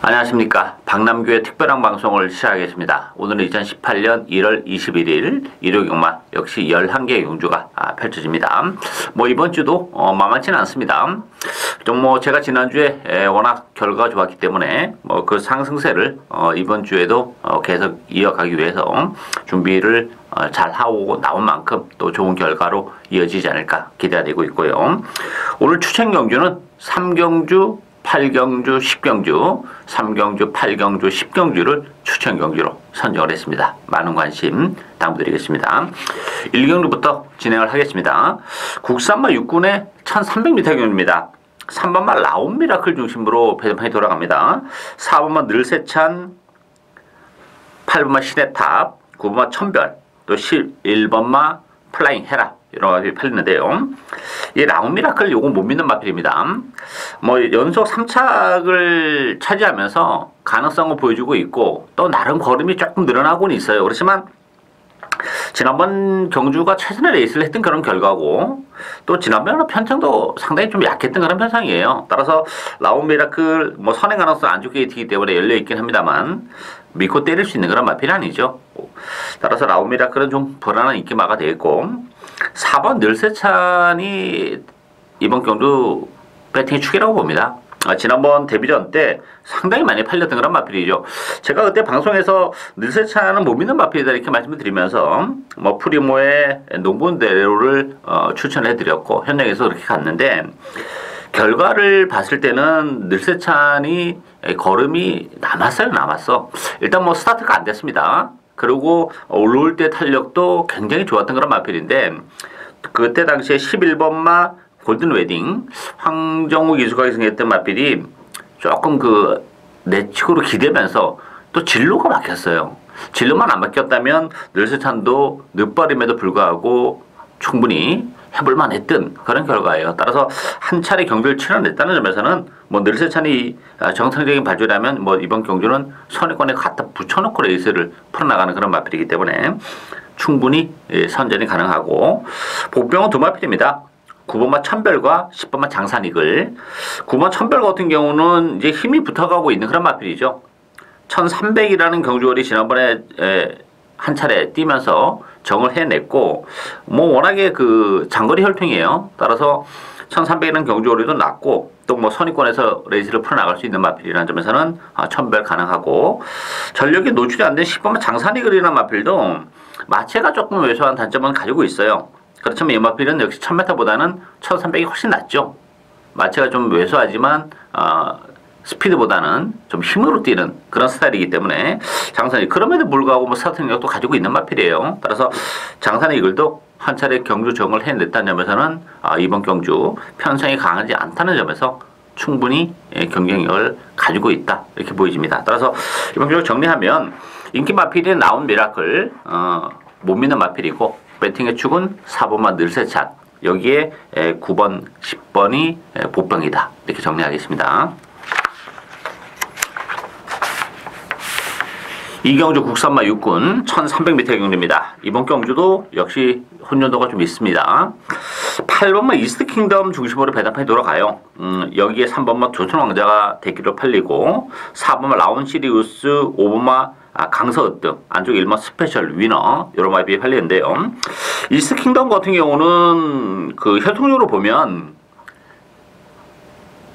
안녕하십니까. 박남규의 특별한 방송을 시작하겠습니다. 오늘은 2018년 1월 21일 일요경마 역시 11개의 경주가 펼쳐집니다. 이번 주도 만만치는 않습니다. 좀 제가 지난주에 워낙 결과가 좋았기 때문에 그 상승세를 이번 주에도 계속 이어가기 위해서 준비를 잘 하고 나온 만큼 또 좋은 결과로 이어지지 않을까 기대가 되고 있고요. 오늘 추천 경주는 3경주 8경주, 10경주, 3경주, 8경주, 10경주를 추천 경주로 선정을 했습니다. 많은 관심 당부드리겠습니다. 1경주부터 진행을 하겠습니다. 국산마 6군의 1300m 경주입니다. 3번마 라온미라클 중심으로 배전판이 돌아갑니다. 4번마 늘세찬, 8번마 시네탑, 9번마 천별, 또 11번마 플라잉 헤라 여러 가지 팔리는데요. 이 라온미라클 요거 못 믿는 마필입니다. 연속 3착을 차지하면서 가능성을 보여주고 있고 또 나름 걸음이 조금 늘어나고는 있어요. 그렇지만 지난번 경주가 최선의 레이스를 했던 그런 결과고 또 지난번에 편성도 상당히 좀 약했던 그런 편성이에요. 따라서 라온미라클 선행 가능성 안 좋게 되기 때문에 열려있긴 합니다만 믿고 때릴 수 있는 그런 마필이 아니죠. 따라서 라온미라클은 좀 불안한 인기마가 되겠고 4번 늘세찬이 이번 경주 배팅의 축이라고 봅니다. 지난번 데뷔전 때 상당히 많이 팔렸던 그런 마필이죠. 제가 그때 방송에서 늘세찬은 못 믿는 마필이다 이렇게 말씀을 드리면서 프리모의 농분대로를 추천해드렸고 현장에서 그렇게 갔는데 결과를 봤을 때는 늘세찬이 걸음이 남았어. 일단 스타트가 안 됐습니다. 그리고 올라올 때 탄력도 굉장히 좋았던 그런 마필인데 그때 당시에 11번마 골든 웨딩 황정우 기수가 승했던 마필이 조금 내측으로 기대면서 또 진로가 막혔어요. 진로만 안 막혔다면 늘세찬도 늦발임에도 불구하고 충분히 해볼만 했던 그런 결과예요. 따라서 한 차례 경기를 치러냈다는 점에서는 늘세찬이 정상적인 발주라면 이번 경주는 선행권에 갖다 붙여놓고 레이스를 풀어나가는 그런 마필이기 때문에 충분히 선전이 가능하고 복병은 두 마필입니다. 9번마 천별과 10번마 장산이글. 9번 천별 같은 경우는 이제 힘이 붙어가고 있는 그런 마필이죠. 1300이라는 경주월이 지난번에 한 차례 뛰면서 정을 해냈고 워낙에 장거리 혈통이에요. 따라서 1300이라는 경주월이도 낮고 또 선의권에서 레이스를 풀어나갈 수 있는 마필이라는 점에서는 천별 가능하고 전력이 노출이 안 된 10번마 장산이글이라는 마필도 마체가 조금 왜소한 단점은 가지고 있어요. 그렇지만 이 마필은 역시 1000m보다는 1300이 훨씬 낫죠. 마체가 좀 왜소하지만 스피드보다는 좀 힘으로 뛰는 그런 스타일이기 때문에 장산이 그럼에도 불구하고 스타트 능력도 가지고 있는 마필이에요. 따라서 장산의 이글도 한 차례 경주 정을 해냈다는 점에서는 이번 경주 편성이 강하지 않다는 점에서 충분히 경쟁력을 가지고 있다 이렇게 보여집니다. 따라서 이번 경주 정리하면 인기 마필이 나온 미라클 못 믿는 마필이고 배팅의 축은 4번만 늘세찬 여기에 9번 10번이 복병이다 이렇게 정리하겠습니다. 이경주 국산마 6군 1300m 경주입니다. 이번 경주도 역시 혼돈도가 좀 있습니다. 8번마 이스트 킹덤 중심으로 배당판이 돌아가요. 여기에 3번마 조선왕자가 대기로 팔리고 4번마 라온 시리우스 5번마 강서읍 등 안쪽 1번 스페셜 위너 여러 마필이 팔리는데요. 이스트 킹덤 같은 경우는 혈통적으로 보면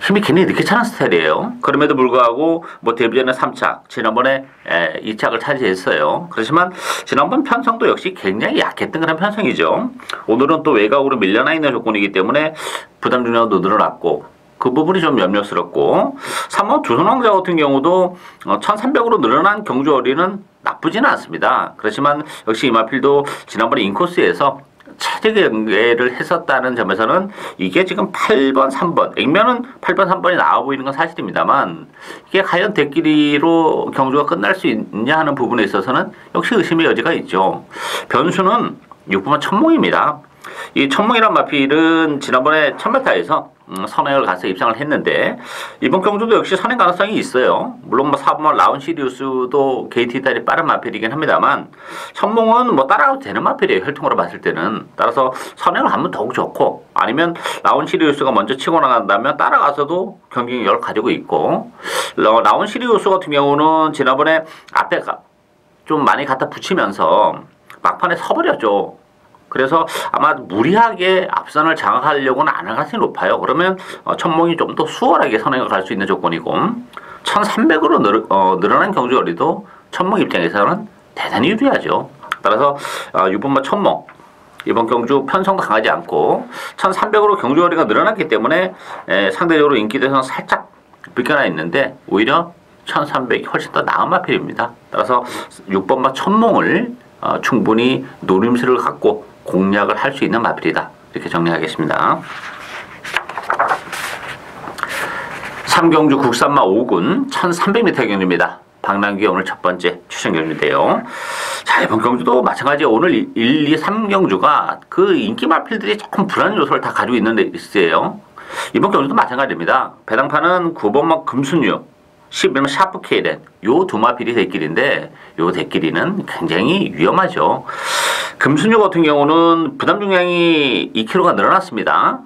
힘이 굉장히 늦게 차는 스타일이에요. 그럼에도 불구하고 데뷔전에 3착, 지난번에 2착을 차지했어요. 그렇지만 지난번 편성도 역시 굉장히 약했던 그런 편성이죠. 오늘은 또 외곽으로 밀려나 있는 조건이기 때문에 부담 중량도 늘어났고 그 부분이 좀 염려스럽고 3번 조선왕자 같은 경우도 1300으로 늘어난 경주어리는 나쁘지는 않습니다. 그렇지만 역시 이 마필도 지난번에 인코스에서 차제 경계를 했었다는 점에서는 이게 지금 8번, 3번, 액면은 8번, 3번이 나와 보이는 건 사실입니다만 이게 과연 대끼리로 경주가 끝날 수 있냐 하는 부분에 있어서는 역시 의심의 여지가 있죠. 변수는 6번만 천몽입니다. 이 천몽이란 마필은 지난번에 1000m에서 선행을 가서 입상을 했는데 이번 경주도 역시 선행 가능성이 있어요. 물론 뭐 4번마 라운 시리우스도 KT 달이 빠른 마필이긴 합니다만 천몽은 뭐 따라가도 되는 마필이에요. 혈통으로 봤을 때는. 따라서 선행을 하면 더욱 좋고 아니면 라운 시리우스가 먼저 치고 나간다면 따라가서도 경쟁력을 가지고 있고 라운 시리우스 같은 경우는 지난번에 앞에 좀 많이 갖다 붙이면서 막판에 서버렸죠. 그래서 아마 무리하게 앞선을 장악하려고는 안 할 가능성이 높아요. 그러면 천몽이 좀 더 수월하게 선행을 갈 수 있는 조건이고 1300으로 늘어난 경주거리도 천몽 입장에서는 대단히 유리하죠. 따라서 6번마 천몽 이번 경주 편성도 강하지 않고 1300으로 경주거리가 늘어났기 때문에 상대적으로 인기도에서는 살짝 비껴나 있는데 오히려 1300이 훨씬 더 나은 마필입니다. 따라서 6번마 천몽을 충분히 노림수를 갖고 공략을 할 수 있는 마필이다. 이렇게 정리하겠습니다. 3경주 국산마 5군 1300m 경주입니다. 박남규의 오늘 첫 번째 추천 경주인데요. 자, 이번 경주도 마찬가지로 오늘 1, 2, 3경주가 그 인기 마필들이 조금 불안 요소를 다 가지고 있는 레이스예요. 이번 경주도 마찬가지입니다. 배당판은 9번마 금순유 11번 샤프 케이렌 요 두 마필이 대끼리인데 요 대끼리는 굉장히 위험하죠. 금순유 같은 경우는 부담 중량이 2kg가 늘어났습니다.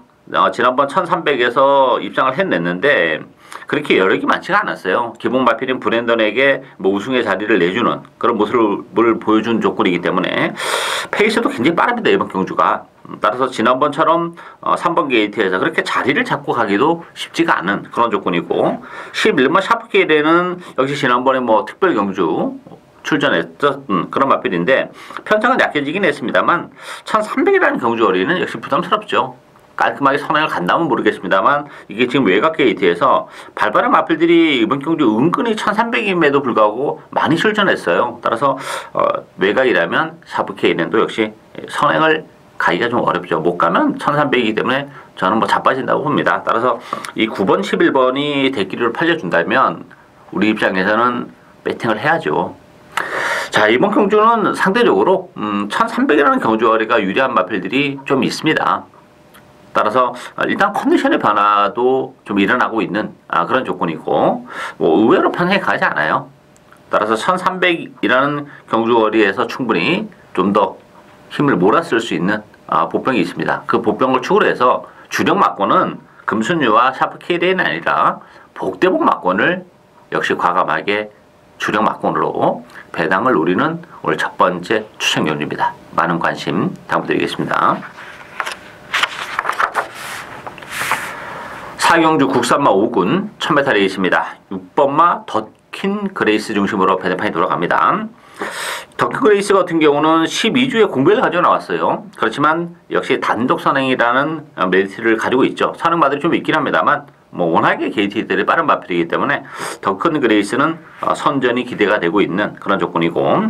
지난번 1300에서 입장을 해냈는데 그렇게 여력이 많지가 않았어요. 기본 마필인 브랜던에게 뭐 우승의 자리를 내주는 그런 모습을 보여준 조건이기 때문에 페이스도 굉장히 빠릅니다. 이번 경주가. 따라서 지난번처럼 3번 게이트에서 그렇게 자리를 잡고 가기도 쉽지가 않은 그런 조건이고 11번 샤프게이트는 역시 지난번에 뭐 특별 경주 출전했던 그런 마필인데 편차가 약해지긴 했습니다만 1300이라는 경주거리는 역시 부담스럽죠. 깔끔하게 선행을 간다면 모르겠습니다만 이게 지금 외곽 게이트에서 발발한 마필들이 이번 경주 은근히 1300임에도 불구하고 많이 출전했어요. 따라서 외곽이라면 샤프케이렌도 역시 선행을 가기가 좀 어렵죠. 못 가면 1300이기 때문에 저는 뭐 자빠진다고 봅니다. 따라서 이 9번, 11번이 대기를 팔려준다면 우리 입장에서는 배팅을 해야죠. 자, 이번 경주는 상대적으로 1300이라는 경주거리가 유리한 마필들이 좀 있습니다. 따라서 일단 컨디션의 변화도 좀 일어나고 있는 그런 조건이고 뭐 의외로 편하게 가지 않아요. 따라서 1300이라는 경주거리에서 충분히 좀 더 힘을 몰아쓸 수 있는 보병이 있습니다. 그 보병을 축으로 해서 주력 막권은 금순유와 샤프 케이렌이 아니라 복대복 막권을 역시 과감하게 주력 막권으로 배당을 노리는 오늘 첫 번째 추천 경주입니다. 많은 관심 당부드리겠습니다. 4경주 국산마 5군 1000m 레이스입니다. 6번마 더킨 그레이스 중심으로 배당판이 돌아갑니다. 더킨 그레이스 같은 경우는 12주에 공백을 가지고 나왔어요. 그렇지만 역시 단독 선행이라는 메리트를 가지고 있죠. 선행마들이 좀 있긴 합니다만 뭐 워낙에 게이트들이 빠른 마필이기 때문에 더큰 그레이스는 선전이 기대가 되고 있는 그런 조건이고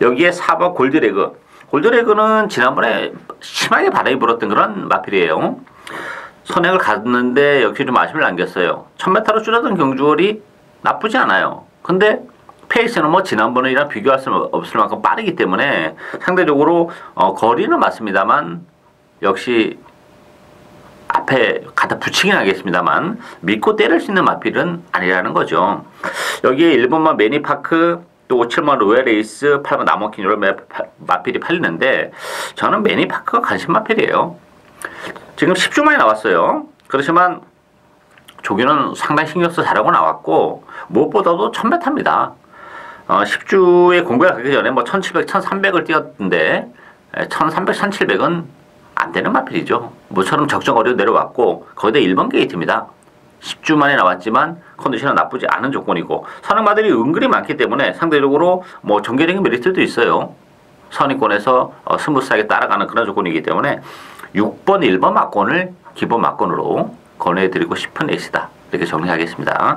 여기에 4번 골드레그 골드레그는 지난번에 심하게 바람이 불었던 그런 마필이에요. 선행을 갔는데 역시 좀 아쉬움을 남겼어요. 1000m로 줄어든 경주월이 나쁘지 않아요. 근데 페이스는 뭐 지난번이랑 비교할 수 없을 만큼 빠르기 때문에 상대적으로 거리는 맞습니다만 역시 앞에 갖다 붙이긴 하겠습니다만 믿고 때릴 수 있는 마필은 아니라는 거죠. 여기에 1번만 매니파크 또 7번 로얄에이스 8번 나머킨 이런 마필이 팔리는데 저는 매니파크가 관심 마필이에요. 지금 10주 만에 나왔어요. 그렇지만 조교는 상당히 신경써 잘하고 나왔고 무엇보다도 1000m입니다. 10주에 공부가 가기 전에 뭐 1700, 1300을 뛰었는데 1300, 1700은 안 되는 마필이죠. 모처럼 적정거리로 내려왔고 거기다 1번 게이트입니다. 10주 만에 나왔지만 컨디션은 나쁘지 않은 조건이고 선행마들이 은근히 많기 때문에 상대적으로 뭐 전개적인 메리트도 있어요. 선의권에서 스무스하게 따라가는 그런 조건이기 때문에 6번, 1번 막권을 기본 막권으로 권해드리고 싶은 레이스다. 이렇게 정리하겠습니다.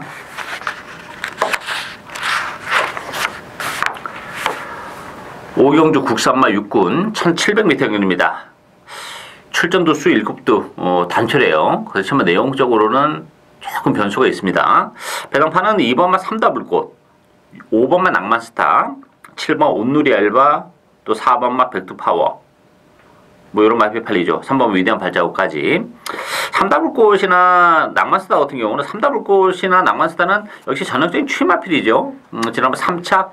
오경주 국산마 6군 1700m 경주입니다. 출전 도수 7두 단촐해요. 그렇지만 내용적으로는 조금 변수가 있습니다. 배당판은 2번마 삼다불꽃, 5번마 낭만스타, 7번 온누리 알바, 또 4번마 백두파워 뭐 이런 마필 팔리죠. 3번 위대한 발자국까지. 삼다불꽃이나 낭만스타 같은 경우는 삼다불꽃이나 낭만스타는 역시 전형적인 추임마필이죠. 지난번 3착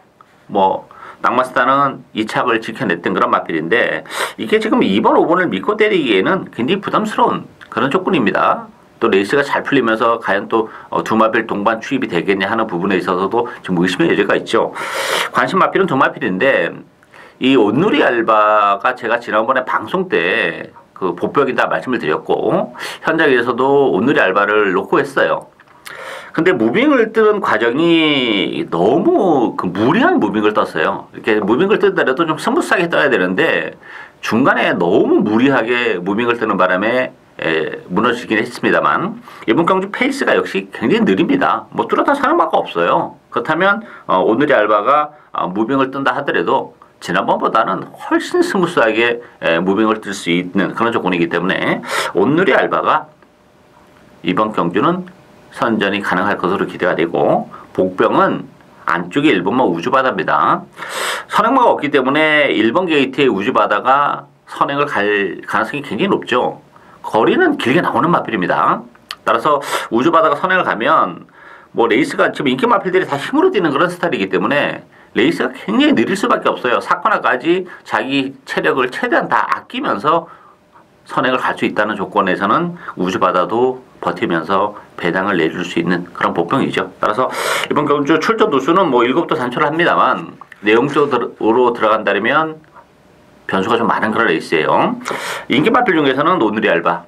뭐 낭만스타는 2착을 지켜냈던 그런 마필인데 이게 지금 2번, 5번을 믿고 때리기에는 굉장히 부담스러운 그런 조건입니다. 또 레이스가 잘 풀리면서 과연 또 두 마필 동반 추입이 되겠냐 하는 부분에 있어서도 좀 의심의 여지가 있죠. 관심 마필은 두 마필인데 이 온누리 알바가 제가 지난번에 방송 때 그 보병이다 말씀을 드렸고 현장에서도 온누리 알바를 놓고 했어요. 근데 무빙을 뜨는 과정이 너무 그 무리한 무빙을 떴어요. 이렇게 무빙을 뜨더라도 좀 스무스하게 떠야 되는데 중간에 너무 무리하게 무빙을 뜨는 바람에 무너지긴 했습니다만 이번 경주 페이스가 역시 굉장히 느립니다. 뭐 뚜렷한 사람밖에 없어요. 그렇다면 오늘의 알바가 무빙을 뜬다 하더라도 지난번보다는 훨씬 스무스하게 무빙을 뜰 수 있는 그런 조건이기 때문에 오늘의 알바가 이번 경주는 선전이 가능할 것으로 기대가 되고 복병은 안쪽에 1번마 우주바다입니다. 선행마가 없기 때문에 1번 게이트의 우주바다가 선행을 갈 가능성이 굉장히 높죠. 거리는 길게 나오는 마필입니다. 따라서 우주바다가 선행을 가면 뭐 레이스가 지금 인기 마필들이 다 힘으로 뛰는 그런 스타일이기 때문에 레이스가 굉장히 느릴 수밖에 없어요. 사코나까지 자기 체력을 최대한 다 아끼면서 선행을 갈 수 있다는 조건에서는 우주바다도 버티면서 배당을 내줄 수 있는 그런 복병이죠. 따라서 이번 경주 출전 도수는 뭐 7도 단초를 합니다만 내용적으로 들어간다면 변수가 좀 많은 그런 레이스예요. 인기 마필 중에서는 오늘의 알바,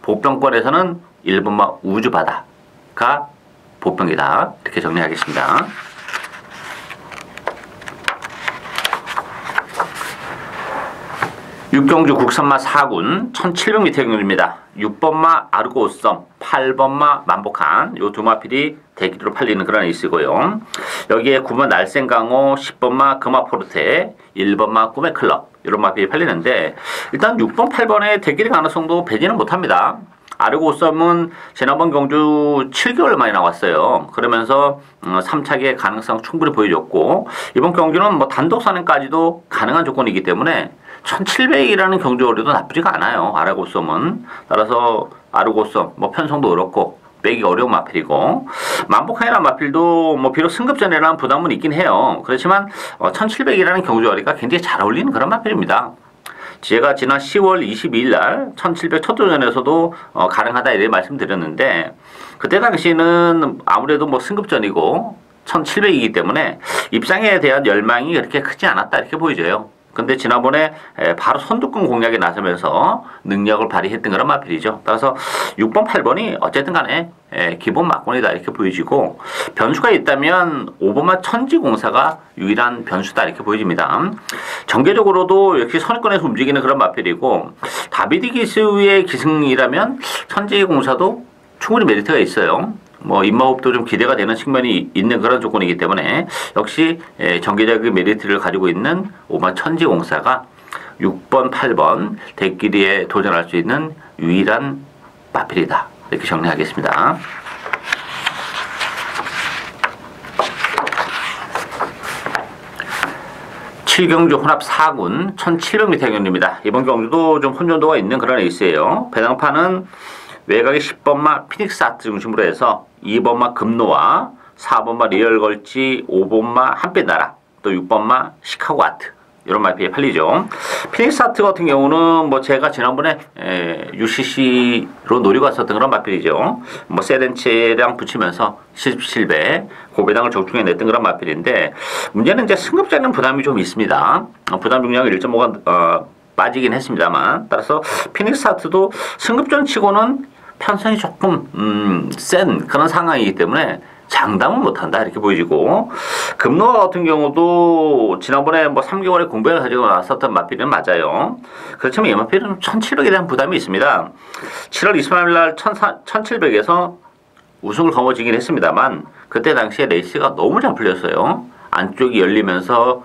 복병권에서는 1번마 우주바다가 복병이다. 이렇게 정리하겠습니다. 육경주 국산마 4군 1700m 경주입니다. 6번마 아르고썸, 8번마 만복한 요 두 마필이 대기로 팔리는 그런 레이스고요. 여기에 9번 날쌘강호, 10번마 금화포르테, 1번마 꿈의 클럽 이런 마필이 팔리는데 일단 6번, 8번의 대기의 가능성도 배제는 못합니다. 아르고썸은 지난번 경주 7개월 만에 나왔어요. 그러면서 3착의 가능성 충분히 보여줬고 이번 경주는 뭐 단독 선행까지도 가능한 조건이기 때문에 1700이라는 경주거리도 나쁘지가 않아요. 아르고썸은. 따라서 아르고썸 뭐 편성도 그렇고 빼기 어려운 마필이고 만복한이라는 마필도 뭐 비록 승급전이라는 부담은 있긴 해요. 그렇지만 1700이라는 경주거리가 굉장히 잘 어울리는 그런 마필입니다. 제가 지난 10월 22일 날 1700 첫도전에서도 가능하다 이렇게 말씀드렸는데 그때 당시에는 아무래도 뭐 승급전이고 1700이기 때문에 입상에 대한 열망이 그렇게 크지 않았다 이렇게 보여져요. 근데 지난번에 바로 선두권 공략에 나서면서 능력을 발휘했던 그런 마필이죠. 따라서 6번, 8번이 어쨌든 간에 기본 막권이다 이렇게 보여지고 변수가 있다면 5번마 천지공사가 유일한 변수다 이렇게 보여집니다. 전개적으로도 역시 선두권에서 움직이는 그런 마필이고 다비드 기수의 기승이라면 천지공사도 충분히 메리트가 있어요. 뭐 입마호흡도 좀 기대가 되는 측면이 있는 그런 조건이기 때문에 역시 정계적인 메리트를 가지고 있는 5번 천지공사가 6번, 8번 대끼리에 도전할 수 있는 유일한 마필이다. 이렇게 정리하겠습니다. 칠경주 혼합 4군 1700m 경주입니다. 이번 경주도 좀 혼돈도가 있는 그런 레이스예요. 배당판은 외곽의 10번마 피닉스 아트 중심으로 해서 2번마 금노아, 4번마 리얼걸치, 5번마 한빛나라, 또 6번마 시카고 아트 이런 마필이 팔리죠. 피닉스 아트 같은 경우는 뭐 제가 지난번에 UCC로 노리고 왔었던 그런 마필이죠. 뭐 세렌체랑 붙이면서 77배 고배당을 적중해 냈던 그런 마필인데 문제는 이제 승급자는 부담이 좀 있습니다. 부담 중량이 1.5가 빠지긴 했습니다만 따라서 피닉스 아트도 승급전 치고는 편성이 조금 센 그런 상황이기 때문에 장담은 못한다 이렇게 보여지고 금노아 같은 경우도 지난번에 뭐 3개월의 공백을 가지고 나왔었던 마필은 맞아요. 그렇지만 이 마필은 1700에 대한 부담이 있습니다. 7월 23일 날 1700에서 우승을 거머쥐긴 했습니다만 그때 당시에 레이스가 너무 잘 풀렸어요. 안쪽이 열리면서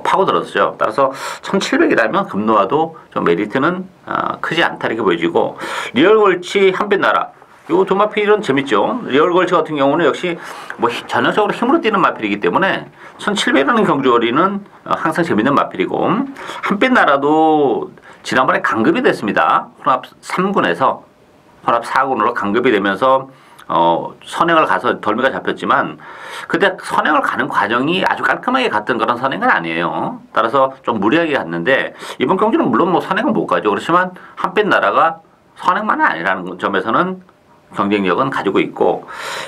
파고들었죠. 따라서 1700이라면 금노아도 좀 메리트는 크지 않다 이렇게 보여지고 리얼걸치 한빛나라 요 두 마필은 재밌죠. 리얼걸치 같은 경우는 역시 뭐 전형적으로 힘으로 뛰는 마필이기 때문에 1700이라는 경주거리는 항상 재밌는 마필이고 한빛나라도 지난번에 강급이 됐습니다. 혼합 3군에서 혼합 4군으로 강급이 되면서 선행을 가서 덜미가 잡혔지만 그때 선행을 가는 과정이 아주 깔끔하게 갔던 그런 선행은 아니에요. 따라서 좀 무리하게 갔는데 이번 경주는 물론 뭐 선행은 못 가죠. 그렇지만 한빛 나라가 선행만은 아니라는 점에서는 경쟁력은 가지고 있고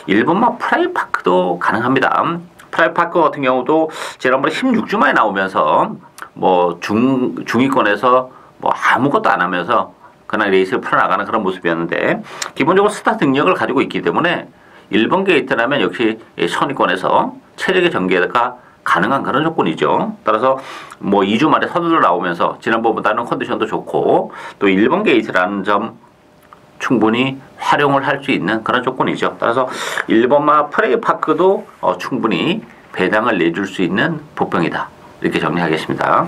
1번마 프라이파크도 가능합니다. 프라이파크 같은 경우도 지난번에 16주 만에 나오면서 뭐 중위권에서 뭐 아무것도 안 하면서 그냥 레이스를 풀어나가는 그런 모습이었는데 기본적으로 스타 능력을 가지고 있기 때문에 1번 게이트라면 역시 선위권에서 체력의 전개가 가능한 그런 조건이죠. 따라서 뭐 2주 만에 서둘러 나오면서 지난번보다는 컨디션도 좋고 또 1번 게이트라는 점 충분히 활용을 할 수 있는 그런 조건이죠. 따라서 1번마 프레이파크도 충분히 배당을 내줄 수 있는 복병이다. 이렇게 정리하겠습니다.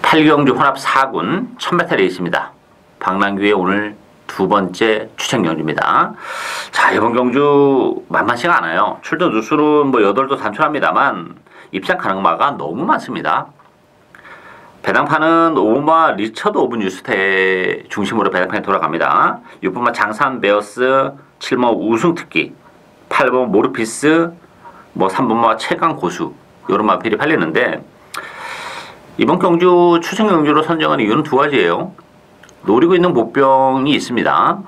팔경주 혼합 4군 1000m 레이스입니다. 박랑규의 오늘 두 번째 추천 경주입니다. 자, 이번 경주 만만치가 않아요. 출전 누수는 뭐 8도 단출합니다만 입장 가능마가 너무 많습니다. 배당판은 5번마 리처드 오브 뉴스테 중심으로 배당판이 돌아갑니다. 6번마 장산 베어스, 7번마 우승특기, 8번 모르피스, 뭐 3번마 최강 고수 이런 마필이 팔리는데 이번 경주 추천 경주로 선정한 이유는 두 가지예요. 노리고 있는 복병이 있습니다.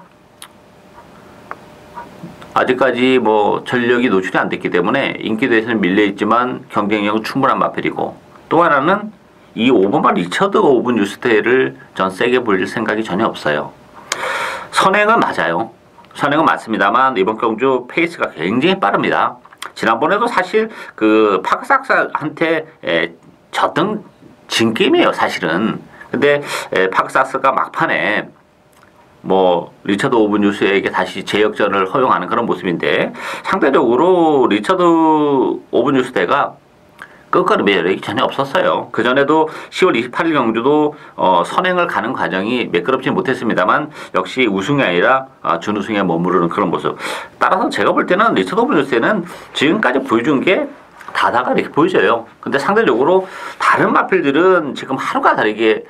아직까지 뭐 전력이 노출이 안 됐기 때문에 인기도에서는 밀려있지만 경쟁력은 충분한 마필이고 또 하나는 이 5번마 리처드 오브 뉴스테를 전 세게 불릴 생각이 전혀 없어요. 선행은 맞아요. 선행은 맞습니다만 이번 경주 페이스가 굉장히 빠릅니다. 지난번에도 사실 그 파크삭스한테 졌던 진게임이에요 사실은. 근데 파크삭스가 막판에 뭐 리처드 오브 뉴스에게 다시 재역전을 허용하는 그런 모습인데 상대적으로 리처드 오브 뉴스대가 끝걸음 매력이 전혀 없었어요. 그전에도 10월 28일 경주도 선행을 가는 과정이 매끄럽지 못했습니다만 역시 우승이 아니라 준우승에 머무르는 그런 모습. 따라서 제가 볼 때는 리처드 오브 뉴스는 지금까지 보여준 게 다다가 이렇게 보여져요. 근데 상대적으로 다른 마필들은 지금 하루가 다르게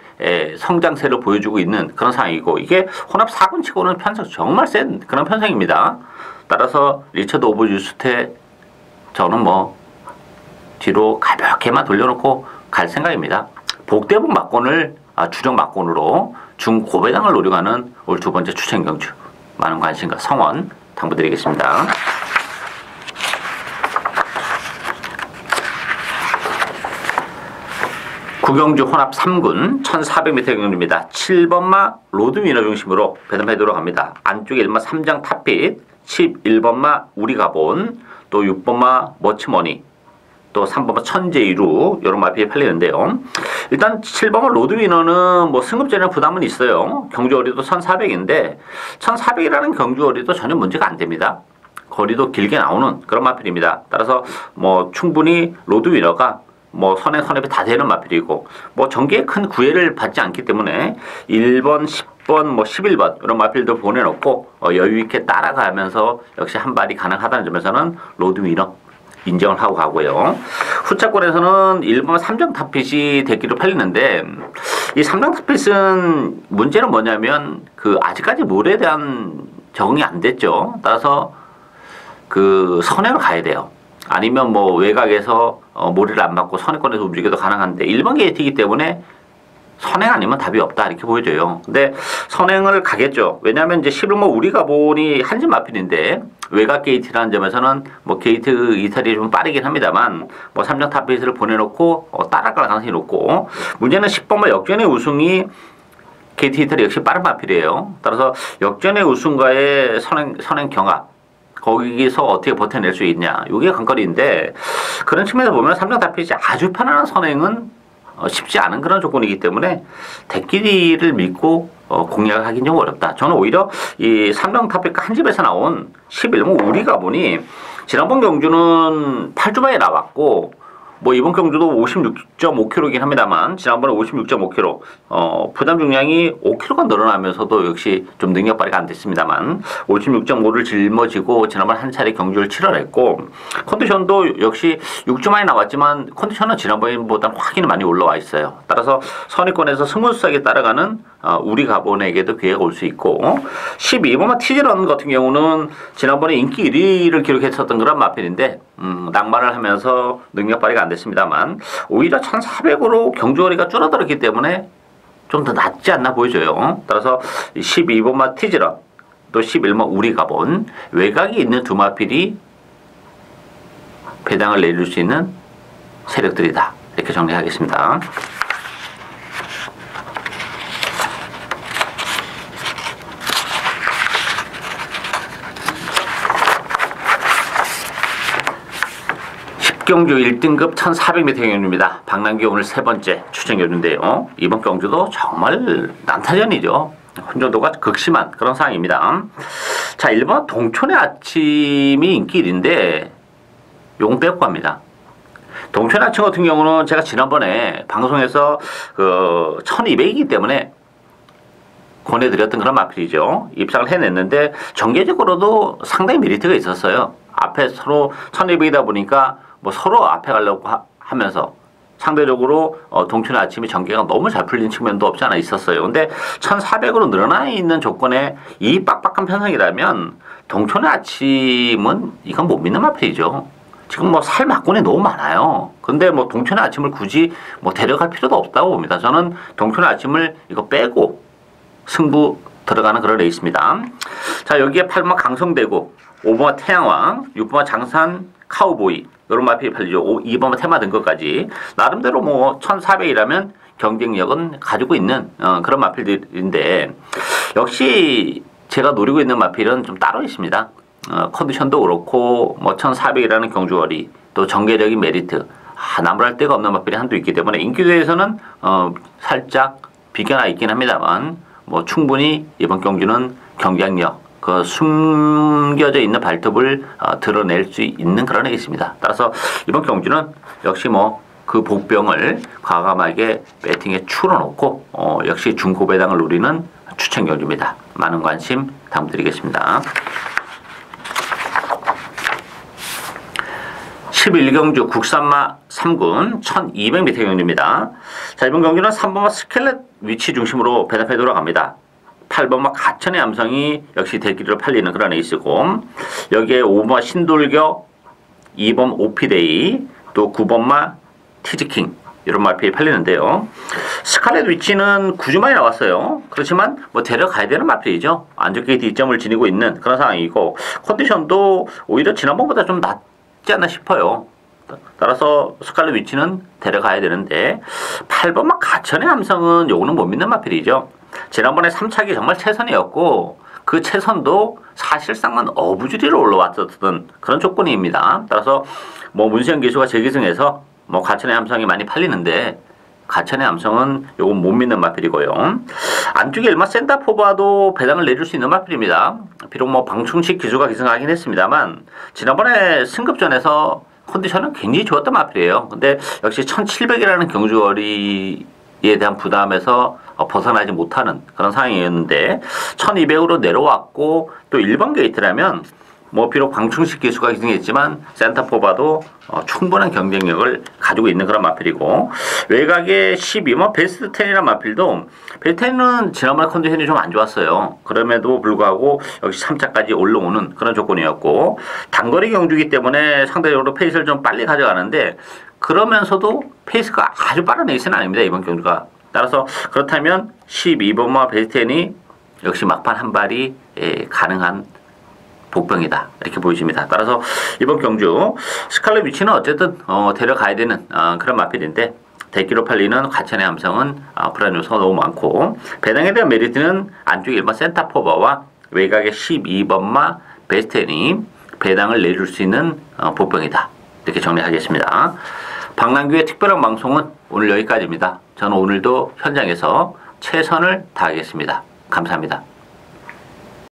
성장세를 보여주고 있는 그런 상황이고 이게 혼합 4군 치고는 편성 정말 센 그런 편성입니다. 따라서 리처드 오브 뉴스테 저는 뭐 뒤로 가볍게만 돌려놓고 갈 생각입니다. 복대복 막권을 주력 막권으로 중고배당을 노려가는 올 두 번째 추천 경주 많은 관심과 성원 당부드리겠습니다. 구경주 혼합 3군 1400m 경주입니다. 7번마 로드위너 중심으로 배당판이 돌아갑니다. 안쪽에 1번마 3장 탑핏, 11번마 우리가본, 또 6번마 머치머니, 또 3번마 천재이루 이런 마필이 팔리는데요. 일단 7번마 로드위너는 뭐 승급전에 부담은 있어요. 경주거리도 1400인데 1400이라는 경주거리도 전혀 문제가 안 됩니다. 거리도 길게 나오는 그런 마필입니다. 따라서 뭐 충분히 로드위너가 뭐 선행이 다 되는 마필이고 뭐 전개에 큰 구애를 받지 않기 때문에 1번, 10번, 뭐 11번 이런 마필도 보내놓고 여유 있게 따라가면서 역시 한 발이 가능하다는 점에서는 로드위너 인정을 하고 가고요. 후차권에서는 1번 3장 탑핏이 대기로 팔리는데 이 3장 탑핏은 문제는 뭐냐면 그 아직까지 몰에 대한 적응이 안 됐죠. 따라서 그 선행을 가야 돼요. 아니면 뭐 외곽에서 모래를 안 맞고 선행권에서 움직여도 가능한데 1번 게이트이기 때문에 선행 아니면 답이 없다 이렇게 보여져요. 근데 선행을 가겠죠. 왜냐하면 이제 11번 우리가 보니 한진 마필인데 외곽 게이트라는 점에서는 뭐 게이트 이탈이 좀 빠르긴 합니다만 뭐 3장 탑베이스를 보내놓고 따라갈 가능성이 높고 문제는 10번만 역전의 우승이 게이트 이탈이 역시 빠른 마필이에요. 따라서 역전의 우승과의 선행 경합 거기서 어떻게 버텨낼 수 있냐 이게 관건인데 그런 측면에서 보면 3장 탑핏이 아주 편안한 선행은 쉽지 않은 그런 조건이기 때문에 대끼리를 믿고 공략하기는 좀 어렵다. 저는 오히려 이 3장 탑핏과 한 집에서 나온 11번 우리가 보니 지난번 경주는 8주 만에 나왔고 뭐 이번 경주도 56.5kg이긴 합니다만 지난번에 56.5kg 부담 중량이 5kg가 늘어나면서도 역시 좀 능력 발휘가 안 됐습니다만 56.5를 짊어지고 지난번 한 차례 경주를 치러냈고 컨디션도 역시 6주 만에 나왔지만 컨디션은 지난번보다 확연히 많이 올라와 있어요. 따라서 선의권에서 스무스하게 따라가는 우리 가본에게도 기회가 올 수 있고 12번마 티즈런 같은 경우는 지난번에 인기 1위를 기록했었던 그런 마필인데 낭만을 하면서 능력 발휘가 안 됐습니다만 오히려 1400으로 경주거리가 줄어들었기 때문에 좀 더 낫지 않나 보여져요. 따라서 12번마 티즈런 또 11번 우리 가본 외곽이 있는 두 마필이 배당을 내릴 수 있는 세력들이다. 이렇게 정리하겠습니다. 경주 1등급 1400m 경주입니다. 박남규 오늘 세 번째 추천 경주인데요. 이번 경주도 정말 난타전이죠. 혼전도가 극심한 그런 상황입니다. 자, 1번 동촌의 아침이 인기 1인데 요건 빼고 갑니다. 동촌의 아침 같은 경우는 제가 지난번에 방송에서 1200이기 때문에 권해드렸던 그런 마필이죠. 입상을 해냈는데 전개적으로도 상당히 메리트가 있었어요. 앞에 서로 1200이다 보니까 뭐 서로 앞에 가려고 하면서 상대적으로 동촌의 아침이 전개가 너무 잘 풀린 측면도 없지 않아 있었어요. 근데 1400으로 늘어나 있는 조건에 이 빡빡한 편성이라면 동촌의 아침은 이건 못 믿는 마필이죠. 지금 뭐 살 막군이 너무 많아요. 근데 뭐 동촌의 아침을 굳이 뭐 데려갈 필요도 없다고 봅니다. 저는 동촌의 아침을 이거 빼고 승부 들어가는 그런 레이스입니다. 자, 여기에 8번 강성대구, 5번 태양왕, 6번 장산 카우보이 이런 마필이 팔리죠. 2번 테마 등급까지 나름대로 뭐 1400이라면 경쟁력은 가지고 있는 그런 마필들인데 역시 제가 노리고 있는 마필은 좀 따로 있습니다. 컨디션도 그렇고 뭐 1400이라는 경주거리 또 전개적인 메리트 나무랄 데가 없는 마필이 한두 있기 때문에 인기도에서는 살짝 비껴나 있긴 합니다만 뭐 충분히 이번 경주는 경쟁력 그 숨겨져 있는 발톱을 드러낼 수 있는 그런 게 있습니다. 따라서 이번 경주는 역시 뭐 그 복병을 과감하게 배팅에 추려놓고 역시 중고배당을 노리는 추천 경주입니다. 많은 관심 당부드리겠습니다. 11경주 국산마 3군 1200m 경주입니다. 자, 이번 경주는 3번마 스켈렛 위치 중심으로 배당해 돌아갑니다. 8번마 가천의 암성이 역시 대기로 팔리는 그런 에이스고 여기에 5번마 신돌겨, 2번 오피데이, 또 9번마 티즈킹 이런 마필이 팔리는데요. 스칼렛 위치는 9주 만에 나왔어요. 그렇지만 뭐 데려가야 되는 마필이죠. 안 좋게 뒷점을 지니고 있는 그런 상황이고 컨디션도 오히려 지난번보다 좀 낫지 않나 싶어요. 따라서 스칼렛 위치는 데려가야 되는데 8번마 가천의 함성은 요거는 못 믿는 마필이죠. 지난번에 3차기 정말 최선이었고 그 최선도 사실상은 어부지리로 올라왔었던 그런 조건입니다. 따라서 뭐 문수영 기수가 재기승해서 뭐 가천의 함성이 많이 팔리는데 가천의 함성은 요건 못 믿는 마필이고요. 안쪽에 일마 센다포바도 배당을 내줄 수 있는 마필입니다. 비록 뭐 방충식 기수가 기승하긴 했습니다만 지난번에 승급전에서 컨디션은 굉장히 좋았던 마필이에요. 근데 역시 1700이라는 경주거리에 대한 부담에서 벗어나지 못하는 그런 상황이었는데 1200으로 내려왔고 또 1번 게이트라면 뭐 비록 방충식 기수가 기승했지만 센터포바도 충분한 경쟁력을 가지고 있는 그런 마필이고 외곽에 12번 베스트 10이라는 마필도 베스트 10은 지난번에 컨디션이 좀 안 좋았어요. 그럼에도 불구하고 역시 3차까지 올라오는 그런 조건이었고 단거리 경주이기 때문에 상대적으로 페이스를 좀 빨리 가져가는데 그러면서도 페이스가 아주 빠른 에이스는 아닙니다. 이번 경주가. 따라서 그렇다면 12번마 베스트 10이 역시 막판 한 발이 가능한 복병이다 이렇게 보여집니다. 따라서 이번 경주 스칼렛 위치는 어쨌든 데려가야 되는 그런 마필인데 대기로 팔리는 가천의 함성은 불안 요소가 너무 많고 배당에 대한 메리트는 안쪽에 1번 센터포버와 외곽에 12번마 베스텐이 배당을 내줄 수 있는 복병이다 이렇게 정리하겠습니다. 박남규의 특별한 방송은 오늘 여기까지입니다. 저는 오늘도 현장에서 최선을 다하겠습니다. 감사합니다.